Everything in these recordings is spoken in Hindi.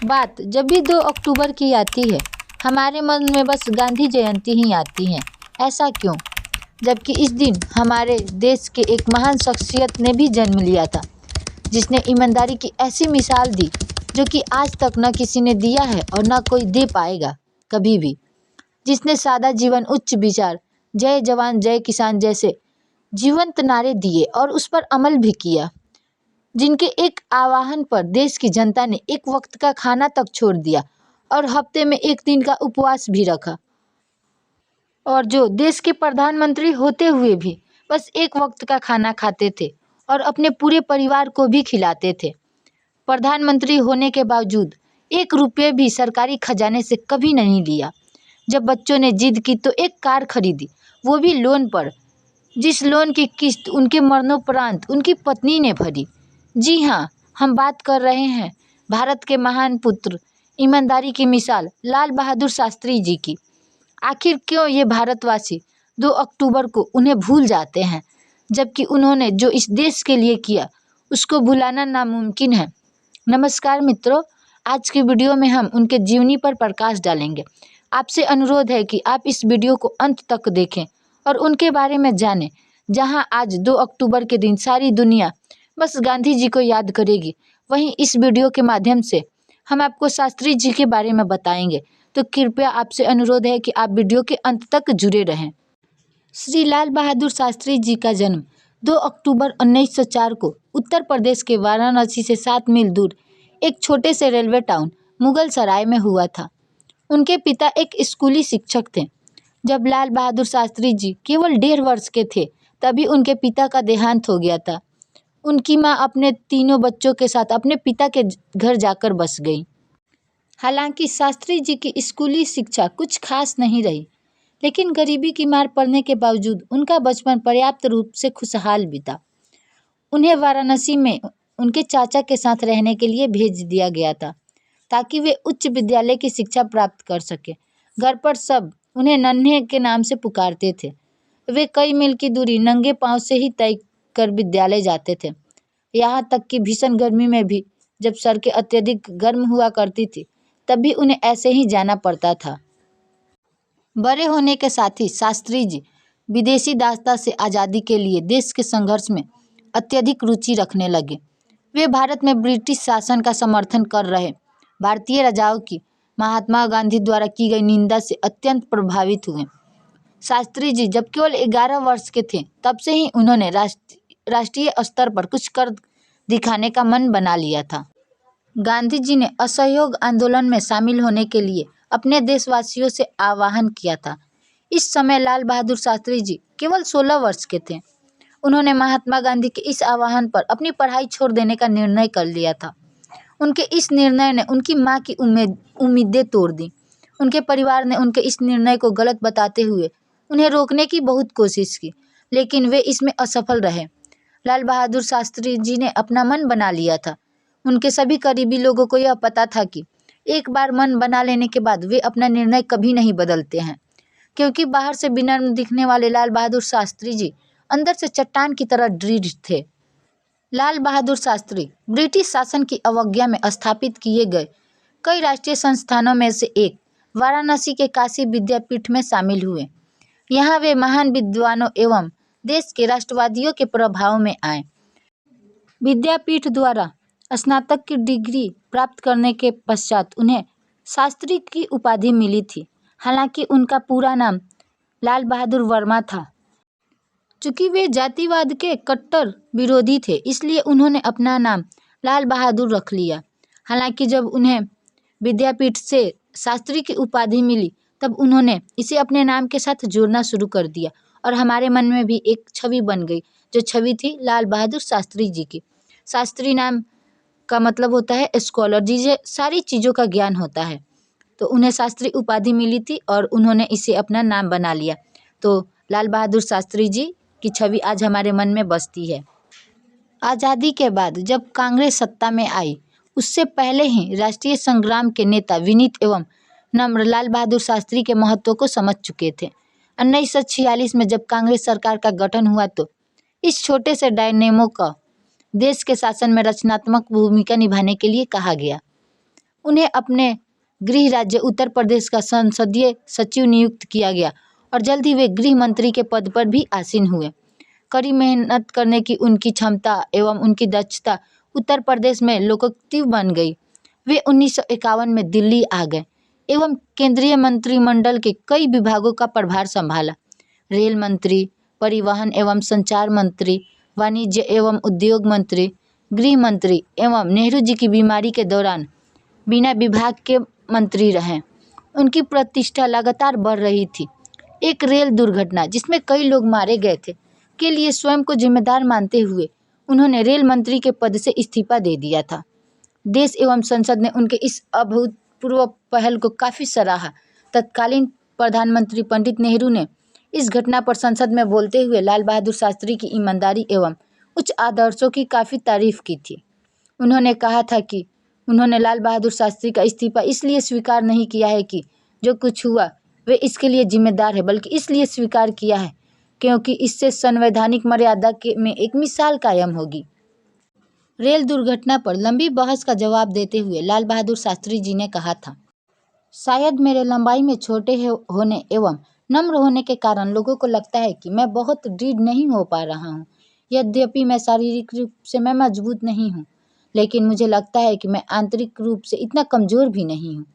बात जब भी 2 अक्टूबर की आती है हमारे मन में बस गांधी जयंती ही आती है। ऐसा क्यों? जबकि इस दिन हमारे देश के एक महान शख्सियत ने भी जन्म लिया था, जिसने ईमानदारी की ऐसी मिसाल दी जो कि आज तक न किसी ने दिया है और न कोई दे पाएगा कभी भी। जिसने सादा जीवन, उच्च विचार, जय जवान जय किसान जैसे जीवंत नारे दिए और उस पर अमल भी किया। जिनके एक आह्वान पर देश की जनता ने एक वक्त का खाना तक छोड़ दिया और हफ्ते में एक दिन का उपवास भी रखा। और जो देश के प्रधानमंत्री होते हुए भी बस एक वक्त का खाना खाते थे और अपने पूरे परिवार को भी खिलाते थे। प्रधानमंत्री होने के बावजूद 1 रुपये भी सरकारी खजाने से कभी नहीं लिया। जब बच्चों ने जिद की तो एक कार खरीदी, वो भी लोन पर, जिस लोन की किस्त उनके मरणोपरांत उनकी पत्नी ने भरी। जी हाँ, हम बात कर रहे हैं भारत के महान पुत्र, ईमानदारी की मिसाल लाल बहादुर शास्त्री जी की। आखिर क्यों ये भारतवासी 2 अक्टूबर को उन्हें भूल जाते हैं, जबकि उन्होंने जो इस देश के लिए किया उसको भुलाना नामुमकिन है। नमस्कार मित्रों, आज की वीडियो में हम उनके जीवनी पर प्रकाश डालेंगे। आपसे अनुरोध है कि आप इस वीडियो को अंत तक देखें और उनके बारे में जानें। जहां आज 2 अक्टूबर के दिन सारी दुनिया बस गांधी जी को याद करेगी, वहीं इस वीडियो के माध्यम से हम आपको शास्त्री जी के बारे में बताएंगे। तो कृपया आपसे अनुरोध है कि आप वीडियो के अंत तक जुड़े रहें। श्री लाल बहादुर शास्त्री जी का जन्म 2 अक्टूबर 1904 को उत्तर प्रदेश के वाराणसी से 7 मील दूर एक छोटे से रेलवे टाउन मुगल सराय में हुआ था। उनके पिता एक स्कूली शिक्षक थे। जब लाल बहादुर शास्त्री जी केवल 1.5 वर्ष के थे तभी उनके पिता का देहांत हो गया था। उनकी माँ अपने तीनों बच्चों के साथ अपने पिता के घर जाकर बस गई। हालांकि शास्त्री जी की स्कूली शिक्षा कुछ खास नहीं रही, लेकिन गरीबी की मार पड़ने के बावजूद उनका बचपन पर्याप्त रूप से खुशहाल बीता। उन्हें वाराणसी में उनके चाचा के साथ रहने के लिए भेज दिया गया था ताकि वे उच्च विद्यालय की शिक्षा प्राप्त कर सके। घर पर सब उन्हें नन्हे के नाम से पुकारते थे। वे कई मील की दूरी नंगे पांव से ही तय कर विद्यालय जाते थे। यहाँ तक कि भीषण गर्मी में भी जब सड़कें अत्यधिक गर्म हुआ करती थी तभी उन्हें ऐसे ही जाना पड़ता था। बड़े होने के साथ ही शास्त्री जी विदेशी दासता से आज़ादी के लिए देश के संघर्ष में अत्यधिक रुचि रखने लगे। वे भारत में ब्रिटिश शासन का समर्थन कर रहे भारतीय राजाओं की महात्मा गांधी द्वारा की गई निंदा से अत्यंत प्रभावित हुए। शास्त्री जी जब केवल 11 वर्ष के थे तब से ही उन्होंने राष्ट्रीय स्तर पर कुछ कर दिखाने का मन बना लिया था। गांधी जी ने असहयोग आंदोलन में शामिल होने के लिए अपने देशवासियों से आह्वान किया था। इस समय लाल बहादुर शास्त्री जी केवल 16 वर्ष के थे। उन्होंने महात्मा गांधी के इस आह्वान पर अपनी पढ़ाई छोड़ देने का निर्णय कर लिया था। उनके इस निर्णय ने उनकी मां की उम्मीदें तोड़ दी। उनके परिवार ने उनके इस निर्णय को गलत बताते हुए उन्हें रोकने की बहुत कोशिश की, लेकिन वे इसमें असफल रहे। लाल बहादुर शास्त्री जी ने अपना मन बना लिया था। उनके सभी करीबी लोगों को यह पता था कि एक बार मन बना लेने के बाद वे अपना निर्णय कभी नहीं बदलते हैं, क्योंकि बाहर से विनम्र दिखने वाले लाल बहादुर शास्त्री जी अंदर से चट्टान की तरह दृढ़ थे। लाल बहादुर शास्त्री ब्रिटिश शासन की अवज्ञा में स्थापित किए गए कई राष्ट्रीय संस्थानों में से एक वाराणसी के काशी विद्यापीठ में शामिल हुए। यहाँ वे महान विद्वानों एवं देश के राष्ट्रवादियों के प्रभाव में आए। विद्यापीठ द्वारा स्नातक की डिग्री प्राप्त करने के पश्चात उन्हें शास्त्री की उपाधि मिली थी। हालांकि उनका पूरा नाम लाल बहादुर वर्मा था। चूँकि वे जातिवाद के कट्टर विरोधी थे, इसलिए उन्होंने अपना नाम लाल बहादुर रख लिया। हालांकि जब उन्हें विद्यापीठ से शास्त्री की उपाधि मिली तब उन्होंने इसे अपने नाम के साथ जोड़ना शुरू कर दिया और हमारे मन में भी एक छवि बन गई, जो छवि थी लाल बहादुर शास्त्री जी की। शास्त्री नाम का मतलब होता है स्कॉलर, जिसे सारी चीज़ों का ज्ञान होता है। तो उन्हें शास्त्री उपाधि मिली थी और उन्होंने इसे अपना नाम बना लिया। तो लाल बहादुर शास्त्री जी की छवि आज हमारे मन में बसती है। आज़ादी के बाद जब कांग्रेस सत्ता में आई, उससे पहले ही राष्ट्रीय संग्राम के नेता विनीत एवं नम्र लाल बहादुर शास्त्री के महत्व को समझ चुके थे। 1946 में जब कांग्रेस सरकार का गठन हुआ तो इस छोटे से डायनेमो को देश के शासन में रचनात्मक भूमिका निभाने के लिए कहा गया। उन्हें अपने गृह राज्य उत्तर प्रदेश का संसदीय सचिव नियुक्त किया गया और जल्द ही वे गृह मंत्री के पद पर भी आसीन हुए। कड़ी मेहनत करने की उनकी क्षमता एवं उनकी दक्षता उत्तर प्रदेश में लोकोक्ति बन गई। वे 1951 में दिल्ली आ गए एवं केंद्रीय मंत्रिमंडल के कई विभागों का प्रभार संभाला। रेल मंत्री, परिवहन एवं संचार मंत्री, वाणिज्य एवं उद्योग मंत्री, गृह मंत्री एवं नेहरू जी की बीमारी के दौरान बिना विभाग के मंत्री रहे। उनकी प्रतिष्ठा लगातार बढ़ रही थी। एक रेल दुर्घटना जिसमें कई लोग मारे गए थे के लिए स्वयं को जिम्मेदार मानते हुए उन्होंने रेल मंत्री के पद से इस्तीफा दे दिया था। देश एवं संसद ने उनके इस अभूतपूर्व पहल को काफ़ी सराहा। तत्कालीन प्रधानमंत्री पंडित नेहरू ने इस घटना पर संसद में बोलते हुए लाल बहादुर शास्त्री की ईमानदारी एवं उच्च आदर्शों की काफ़ी तारीफ की थी। उन्होंने कहा था कि उन्होंने लाल बहादुर शास्त्री का इस्तीफा इसलिए स्वीकार नहीं किया है कि जो कुछ हुआ वे इसके लिए जिम्मेदार है, बल्कि इसलिए स्वीकार किया है क्योंकि इससे संवैधानिक मर्यादा में एक मिसाल कायम होगी। रेल दुर्घटना पर लंबी बहस का जवाब देते हुए लाल बहादुर शास्त्री जी ने कहा था, शायद मेरे लंबाई में छोटे होने एवं नम्र होने के कारण लोगों को लगता है कि मैं बहुत दृढ़ नहीं हो पा रहा हूँ। यद्यपि मैं शारीरिक रूप से मैं मजबूत नहीं हूँ, लेकिन मुझे लगता है कि मैं आंतरिक रूप से इतना कमज़ोर भी नहीं हूँ।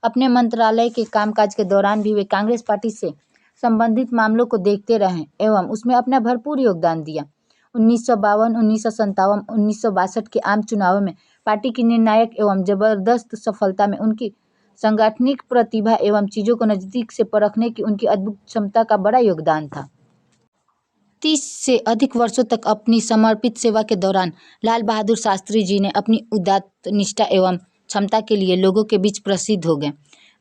अपने मंत्रालय के कामकाज के दौरान भी वे कांग्रेस पार्टी से संबंधित मामलों को देखते रहे एवं उसमें अपना भरपूर योगदान दिया। 1952, 1957, 1962 के आम चुनावों में पार्टी की निर्णायक एवं जबरदस्त सफलता में उनकी सांगठनिक प्रतिभा एवं चीज़ों को नज़दीक से परखने की उनकी अद्भुत क्षमता का बड़ा योगदान था। 30 से अधिक वर्षों तक अपनी समर्पित सेवा के दौरान लाल बहादुर शास्त्री जी ने अपनी उदात्त निष्ठा एवं क्षमता के लिए लोगों के बीच प्रसिद्ध हो गए।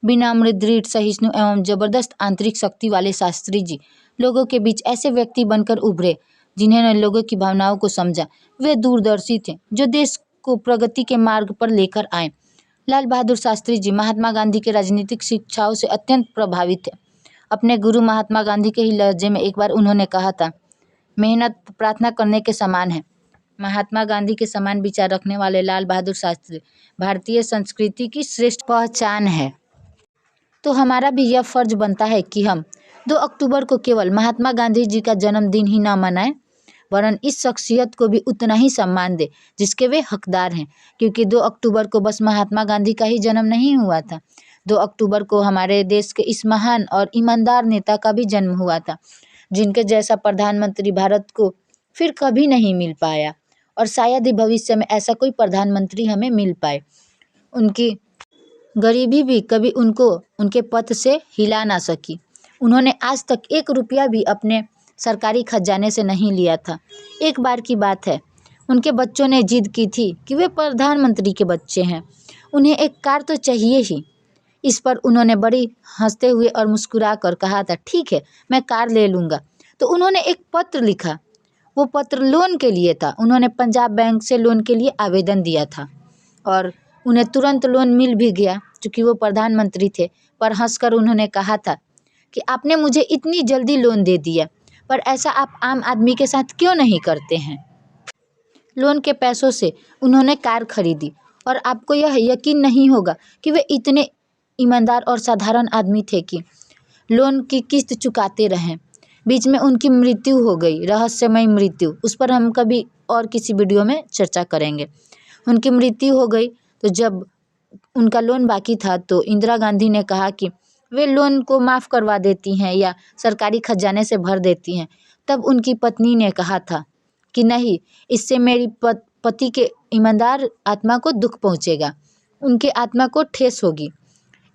विनम्र, दृढ़, सहिष्णु एवं जबरदस्त आंतरिक शक्ति वाले शास्त्री जी लोगों के बीच ऐसे व्यक्ति बनकर उभरे जिन्होंने लोगों की भावनाओं को समझा। वे दूरदर्शी थे जो देश को प्रगति के मार्ग पर लेकर आए। लाल बहादुर शास्त्री जी महात्मा गांधी के राजनीतिक शिक्षाओं से अत्यंत प्रभावित थे। अपने गुरु महात्मा गांधी के ही लहजे में एक बार उन्होंने कहा था, मेहनत प्रार्थना करने के समान है। महात्मा गांधी के समान विचार रखने वाले लाल बहादुर शास्त्री भारतीय संस्कृति की श्रेष्ठ पहचान है। तो हमारा भी यह फर्ज बनता है कि हम 2 अक्टूबर को केवल महात्मा गांधी जी का जन्मदिन ही न मनाएं, वरन इस शख्सियत को भी उतना ही सम्मान दें जिसके वे हकदार हैं। क्योंकि 2 अक्टूबर को बस महात्मा गांधी का ही जन्म नहीं हुआ था। 2 अक्टूबर को हमारे देश के इस महान और ईमानदार नेता का भी जन्म हुआ था, जिनके जैसा प्रधानमंत्री भारत को फिर कभी नहीं मिल पाया और शायद ही भविष्य में ऐसा कोई प्रधानमंत्री हमें मिल पाए। उनकी गरीबी भी कभी उनको उनके पद से हिला ना सकी। उन्होंने आज तक 1 रुपया भी अपने सरकारी खजाने से नहीं लिया था। एक बार की बात है, उनके बच्चों ने जिद की थी कि वे प्रधानमंत्री के बच्चे हैं, उन्हें एक कार तो चाहिए ही। इस पर उन्होंने बड़ी हंसते हुए और मुस्कुरा कर कहा था, ठीक है, मैं कार ले लूँगा। तो उन्होंने एक पत्र लिखा। वो पत्र लोन के लिए था। उन्होंने पंजाब बैंक से लोन के लिए आवेदन दिया था और उन्हें तुरंत लोन मिल भी गया क्योंकि वो प्रधानमंत्री थे। पर हंसकर उन्होंने कहा था कि आपने मुझे इतनी जल्दी लोन दे दिया, पर ऐसा आप आम आदमी के साथ क्यों नहीं करते हैं। लोन के पैसों से उन्होंने कार खरीदी और आपको यह यकीन नहीं होगा कि वे इतने ईमानदार और साधारण आदमी थे कि लोन की किस्त चुकाते रहें। बीच में उनकी मृत्यु हो गई, रहस्यमय मृत्यु। उस पर हम कभी और किसी वीडियो में चर्चा करेंगे। उनकी मृत्यु हो गई तो जब उनका लोन बाकी था तो इंदिरा गांधी ने कहा कि वे लोन को माफ़ करवा देती हैं या सरकारी खजाने से भर देती हैं। तब उनकी पत्नी ने कहा था कि नहीं, इससे मेरी पति के ईमानदार आत्मा को दुख पहुंचेगा, उनके आत्मा को ठेस होगी।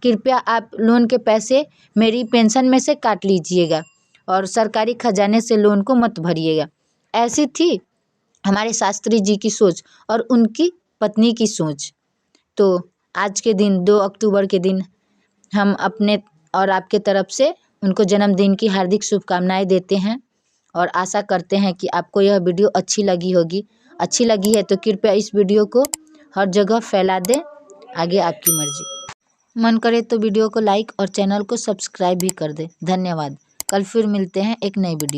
कृपया आप लोन के पैसे मेरी पेंशन में से काट लीजिएगा और सरकारी खजाने से लोन को मत भरिएगा। ऐसी थी हमारे शास्त्री जी की सोच और उनकी पत्नी की सोच। तो आज के दिन 2 अक्टूबर के दिन हम अपने और आपके तरफ से उनको जन्मदिन की हार्दिक शुभकामनाएं देते हैं और आशा करते हैं कि आपको यह वीडियो अच्छी लगी होगी। अच्छी लगी है तो कृपया इस वीडियो को हर जगह फैला दें। आगे आपकी मर्जी। मन करे तो वीडियो को लाइक और चैनल को सब्सक्राइब भी कर दें। धन्यवाद। कल फिर मिलते हैं एक नई वीडियो।